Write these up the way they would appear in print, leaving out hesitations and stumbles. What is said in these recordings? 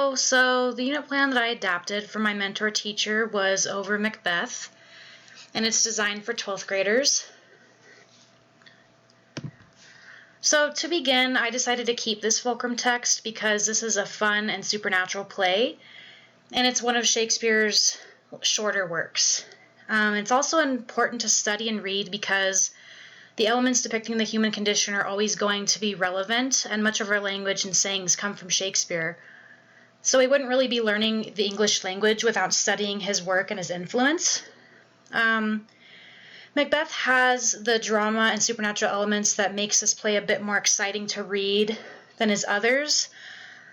Hello! So the unit plan that I adapted from my mentor teacher was over Macbeth, and it's designed for 12th graders. So to begin, I decided to keep this fulcrum text because this is a fun and supernatural play, and it's one of Shakespeare's shorter works. It's also important to study and read because the elements depicting the human condition are always going to be relevant, and much of our language and sayings come from Shakespeare. So we wouldn't really be learning the English language without studying his work and his influence. Macbeth has the drama and supernatural elements that makes this play a bit more exciting to read than his others.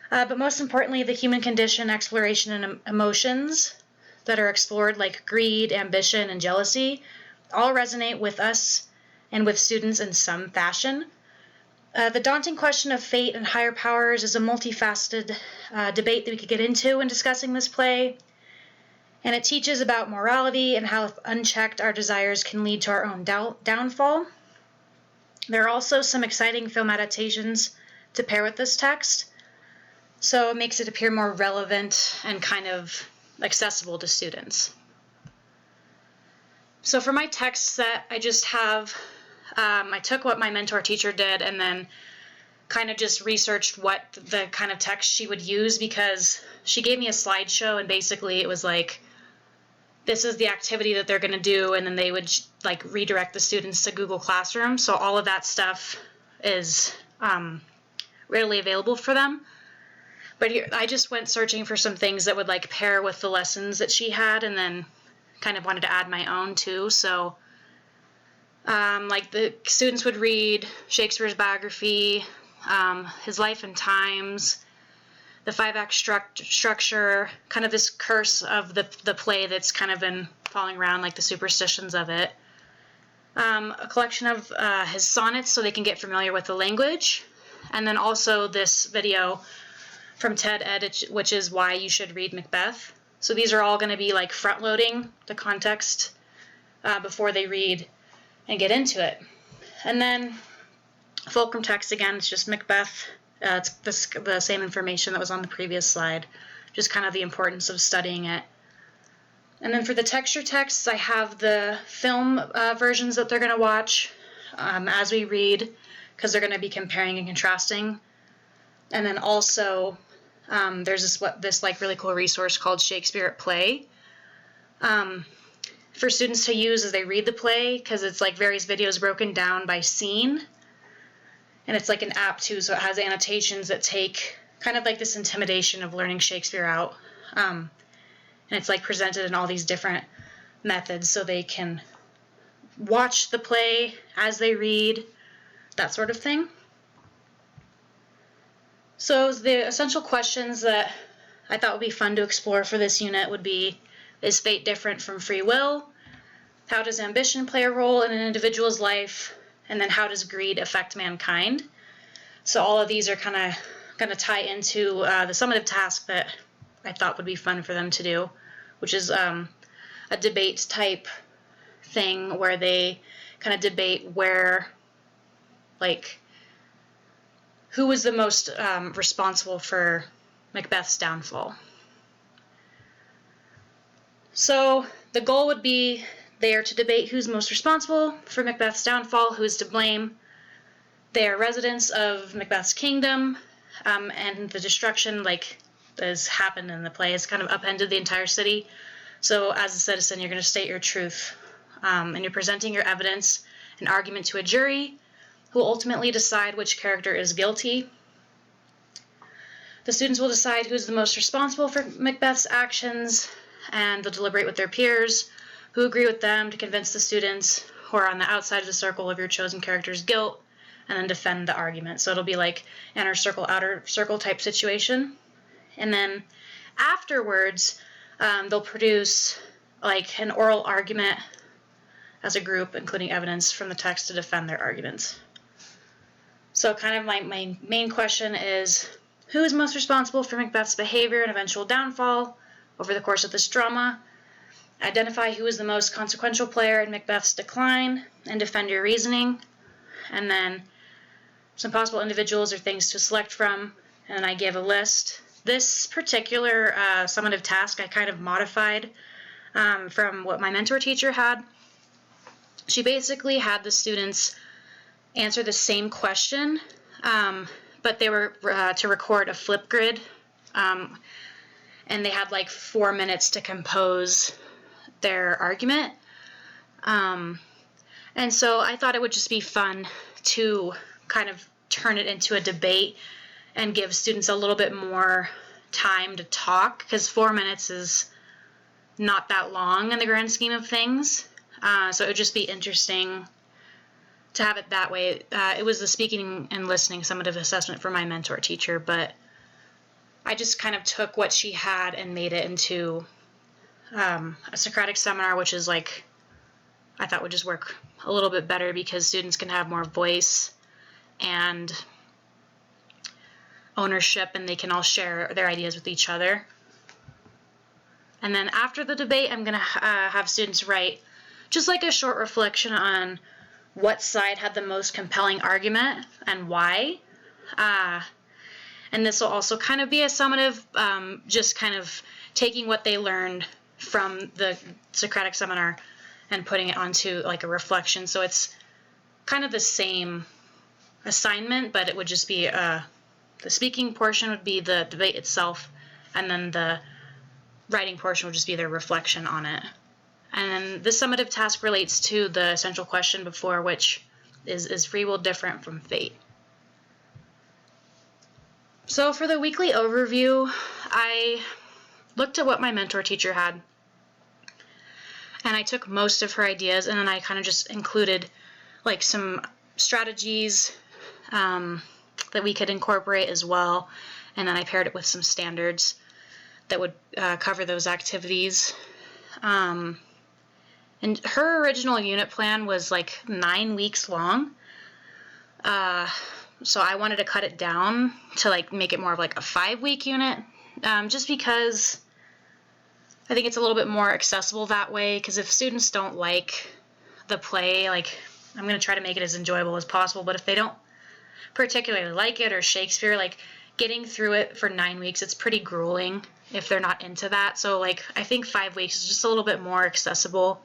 But most importantly, the human condition, exploration, and emotions that are explored, like greed, ambition, and jealousy, all resonate with us and with students in some fashion. The daunting question of fate and higher powers is a multifaceted debate that we could get into in discussing this play. And it teaches about morality and how, if unchecked, our desires can lead to our own downfall. There are also some exciting film adaptations to pair with this text, so it makes it appear more relevant and kind of accessible to students. So for my text set, I just have I took what my mentor teacher did and then kind of just researched what the kind of text she would use, because she gave me a slideshow and basically it was like, this is the activity that they're going to do, and then they would like redirect the students to Google Classroom. So all of that stuff is readily available for them. But here, I just went searching for some things that would like pair with the lessons that she had, and then kind of wanted to add my own too. So like the students would read Shakespeare's biography, his life and times, the 5-act structure, kind of this curse of the play that's kind of been following around, like the superstitions of it. A collection of his sonnets so they can get familiar with the language. And then also this video from TED Ed, which is why you should read Macbeth. So these are all going to be like front-loading the context before they read and get into it. And then fulcrum text, again, it's just Macbeth. It's the same information that was on the previous slide, just kind of the importance of studying it. And then for the texture texts, I have the film versions that they're going to watch as we read, because they're going to be comparing and contrasting. And then also there's this like really cool resource called Shakespeare at Play for students to use as they read the play, because it's like various videos broken down by scene. And it's like an app too, so it has annotations that take kind of like this intimidation of learning Shakespeare out. And it's like presented in all these different methods so they can watch the play as they read, that sort of thing. So the essential questions that I thought would be fun to explore for this unit would be, is fate different from free will? How does ambition play a role in an individual's life? And then how does greed affect mankind? So all of these are kind of going to tie into the summative task that I thought would be fun for them to do, which is a debate type thing where they kind of debate where, like, who was the most responsible for Macbeth's downfall. So the goal would be they are to debate who's most responsible for Macbeth's downfall, who is to blame. They are residents of Macbeth's kingdom, and the destruction, like, that has happened in the play has kind of upended the entire city. So as a citizen, you're going to state your truth, and you're presenting your evidence and argument to a jury who will ultimately decide which character is guilty. The students will decide who's the most responsible for Macbeth's actions, and they'll deliberate with their peers who agree with them to convince the students who are on the outside of the circle of your chosen character's guilt, and then defend the argument. So it'll be like inner circle, outer circle type situation. And then afterwards, they'll produce like an oral argument as a group, including evidence from the text to defend their arguments. So kind of my main question is, who is most responsible for Macbeth's behavior and eventual downfall over the course of this drama? Identify who is the most consequential player in Macbeth's decline and defend your reasoning. And then some possible individuals or things to select from, and I gave a list. This particular summative task I kind of modified from what my mentor teacher had. She basically had the students answer the same question, but they were to record a flip grid, and they had like 4 minutes to compose their argument. And so I thought it would just be fun to kind of turn it into a debate and give students a little bit more time to talk, because 4 minutes is not that long in the grand scheme of things. So it would just be interesting to have it that way. It was the speaking and listening summative assessment for my mentor teacher, but I just kind of took what she had and made it into a Socratic seminar, which is like, I thought would just work a little bit better because students can have more voice and ownership, and they can all share their ideas with each other. And then after the debate, I'm going to have students write just like a short reflection on what side had the most compelling argument and why. And this will also kind of be a summative, just kind of taking what they learned from the Socratic seminar and putting it onto like a reflection. So it's kind of the same assignment, but it would just be the speaking portion would be the debate itself, and then the writing portion would just be their reflection on it. And this summative task relates to the central question before, which is free will different from fate? So for the weekly overview, I looked at what my mentor teacher had, and I took most of her ideas, and then I kind of just included like some strategies that we could incorporate as well, and then I paired it with some standards that would cover those activities. And her original unit plan was like 9 weeks long, so I wanted to cut it down to like make it more of like a 5-week unit, just because I think it's a little bit more accessible that way, because if students don't like the play, like, I'm going to try to make it as enjoyable as possible, but if they don't particularly like it, or Shakespeare, like getting through it for 9 weeks, it's pretty grueling if they're not into that. So like I think 5 weeks is just a little bit more accessible.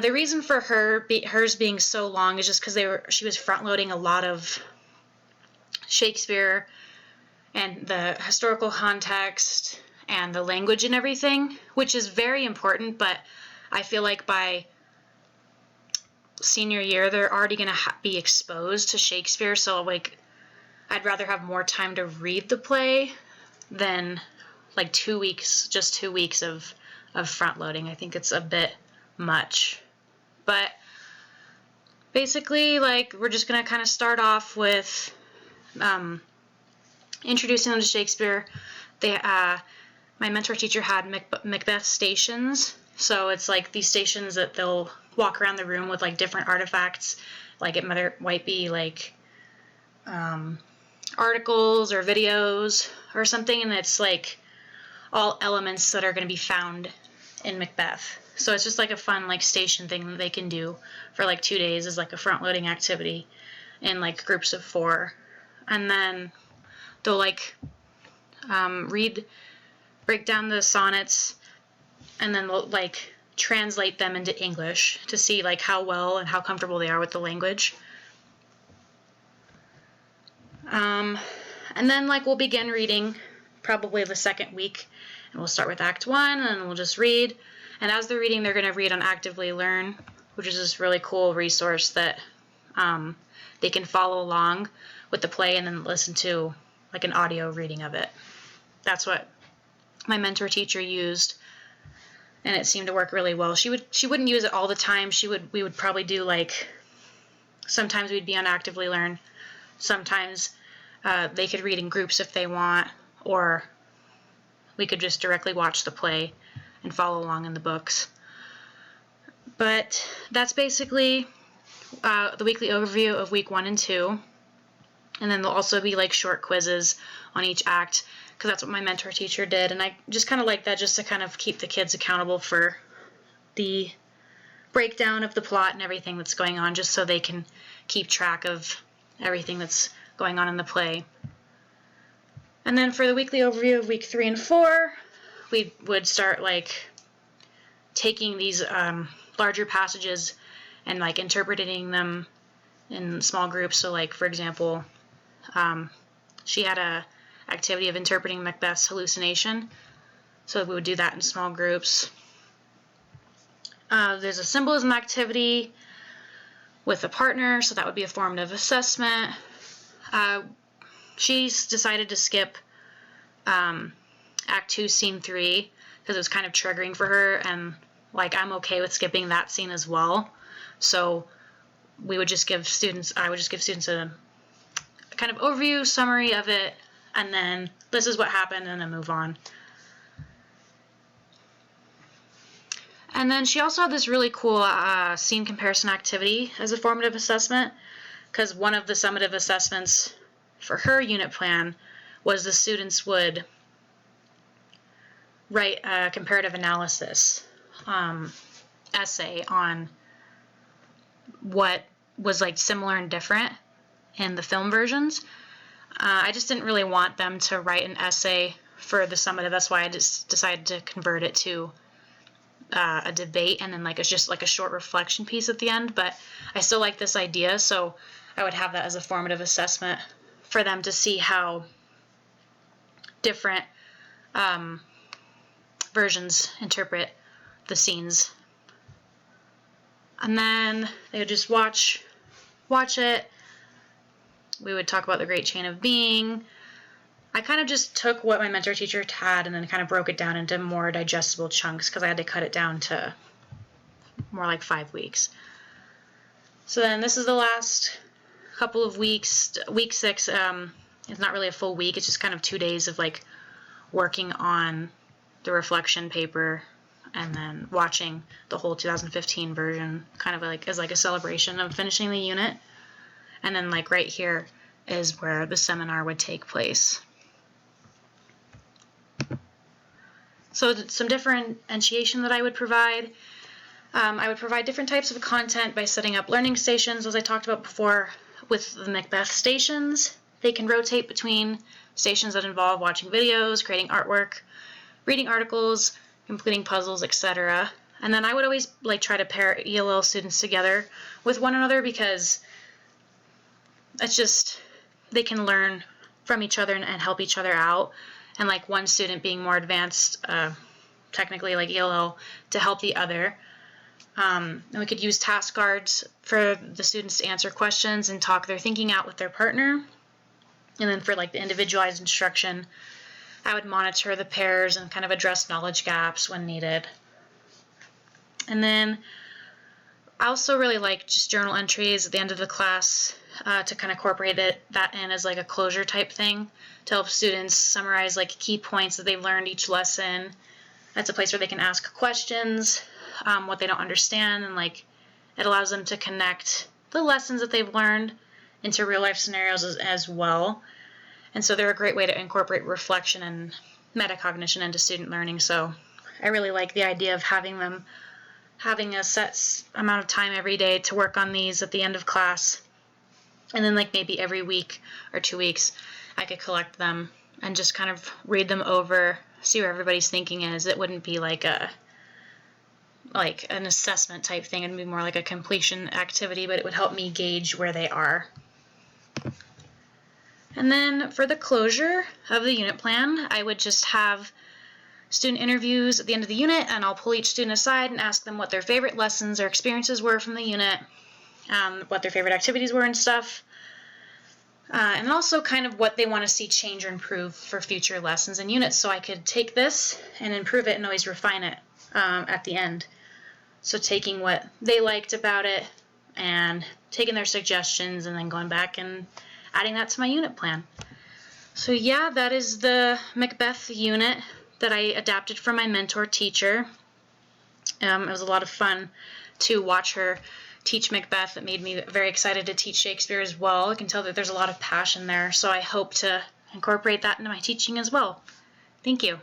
The reason for hers being so long is just because she was front loading a lot of Shakespeare and the historical context and the language and everything, which is very important, but I feel like by senior year they're already going to be exposed to Shakespeare, so like I'd rather have more time to read the play than like 2 weeks, just 2 weeks of front loading. I think it's a bit much. But basically, like, we're just going to kind of start off with introducing them to Shakespeare. My mentor teacher had Macbeth stations, so it's like these stations that they'll walk around the room with like different artifacts, like it might be like articles or videos or something, and it's like all elements that are going to be found in Macbeth. So it's just like a fun like station thing that they can do for like 2 days as like a front loading activity in like groups of 4. And then they'll like break down the sonnets, and then they'll like translate them into English to see like how well and how comfortable they are with the language. And then like we'll begin reading probably the second week, and we'll start with Act 1, and then we'll just read. And as they're reading, they're going to read on Actively Learn, which is this really cool resource that they can follow along with the play and then listen to like an audio reading of it. That's what my mentor teacher used, and it seemed to work really well. She wouldn't use it all the time. We would probably do like, sometimes we'd be on Actively Learn, sometimes they could read in groups if they want, or we could just directly watch the play and follow along in the books. But that's basically the weekly overview of week 1 and 2. And then there'll also be like short quizzes on each act, because that's what my mentor teacher did. And I just kind of like that, just to kind of keep the kids accountable for the breakdown of the plot and everything that's going on, just so they can keep track of everything that's going on in the play. And then for the weekly overview of week 3 and 4, we would start like taking these larger passages and like interpreting them in small groups. So like, for example, she had a activity of interpreting Macbeth's hallucination. So we would do that in small groups. There's a symbolism activity with a partner, so that would be a formative assessment. She's decided to skip Act 2, Scene 3, because it was kind of triggering for her, and like I'm okay with skipping that scene as well. So I would just give students a kind of overview, summary of it, and then this is what happened, and then move on. And then she also had this really cool scene comparison activity as a formative assessment, because one of the summative assessments for her unit plan was the students would write a comparative analysis essay on what was like similar and different in the film versions. I just didn't really want them to write an essay for the summative. That's why I just decided to convert it to a debate, and then like it's just like a short reflection piece at the end. But I still like this idea, so I would have that as a formative assessment for them to see how different versions interpret the scenes. And then they would just watch it. We would talk about the Great Chain of Being. I kind of just took what my mentor teacher had and then kind of broke it down into more digestible chunks, because I had to cut it down to more like 5 weeks. So then this is the last couple of weeks. Week 6, it's not really a full week. It's just kind of 2 days of like working on the reflection paper and then watching the whole 2015 version, kind of like as like a celebration of finishing the unit. And then like right here is where the seminar would take place. So some differentiation that I would provide. I would provide different types of content by setting up learning stations, as I talked about before, with the Macbeth stations. They can rotate between stations that involve watching videos, creating artwork, reading articles, completing puzzles, etc. And then I would always like try to pair ELL students together with one another, because it's just they can learn from each other and help each other out. And like one student being more advanced, technically like ELL, to help the other. And we could use task cards for the students to answer questions and talk their thinking out with their partner. And then for like the individualized instruction, I would monitor the pairs and kind of address knowledge gaps when needed. And then I also really like just journal entries at the end of the class to kind of incorporate that in as like a closure type thing, to help students summarize like key points that they've learned each lesson. That's a place where they can ask questions, what they don't understand, and like it allows them to connect the lessons that they've learned into real life scenarios as well. And so they're a great way to incorporate reflection and metacognition into student learning. So I really like the idea of having them having a set amount of time every day to work on these at the end of class. And then like maybe every week or 2 weeks, I could collect them and just kind of read them over, see where everybody's thinking is. It wouldn't be like an assessment type thing. It'd be more like a completion activity, but it would help me gauge where they are. And then for the closure of the unit plan, I would just have student interviews at the end of the unit, and I'll pull each student aside and ask them what their favorite lessons or experiences were from the unit, what their favorite activities were and stuff, and also kind of what they want to see change or improve for future lessons and units, so I could take this and improve it and always refine it at the end. So taking what they liked about it and taking their suggestions and then going back and adding that to my unit plan. So yeah, that is the Macbeth unit that I adapted from my mentor teacher. It was a lot of fun to watch her teach Macbeth. It made me very excited to teach Shakespeare as well. I can tell that there's a lot of passion there, so I hope to incorporate that into my teaching as well. Thank you.